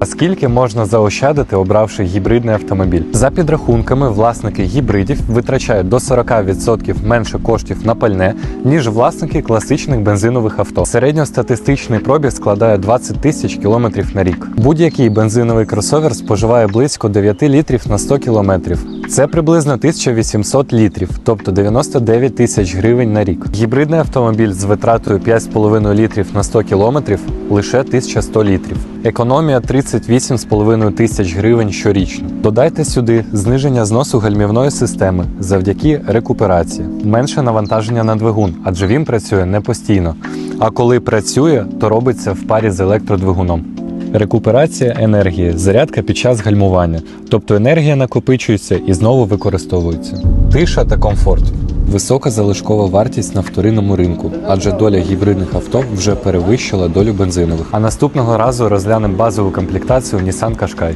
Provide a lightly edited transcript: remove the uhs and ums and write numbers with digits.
А скільки можна заощадити, обравши гібридний автомобіль? За підрахунками, власники гібридів витрачають до 40% менше коштів на пальне, ніж власники класичних бензинових авто. Середньостатистичний пробіг складає 20 тисяч кілометрів на рік. Будь-який бензиновий кросовер споживає близько 9 літрів на 100 кілометрів. Це приблизно 1800 літрів, тобто 99 тисяч гривень на рік. Гібридний автомобіль з витратою 5,5 літрів на 100 кілометрів – лише 1100 літрів. Економія 38,5 тисяч гривень щорічно. Додайте сюди зниження зносу гальмівної системи завдяки рекуперації. Менше навантаження на двигун, адже він працює не постійно. А коли працює, то робиться в парі з електродвигуном. Рекуперація енергії – зарядка під час гальмування, тобто енергія накопичується і знову використовується. Тиша та комфорт. Висока залишкова вартість на вторинному ринку, адже доля гібридних авто вже перевищила долю бензинових. А наступного разу розглянемо базову комплектацію Nissan Qashqai.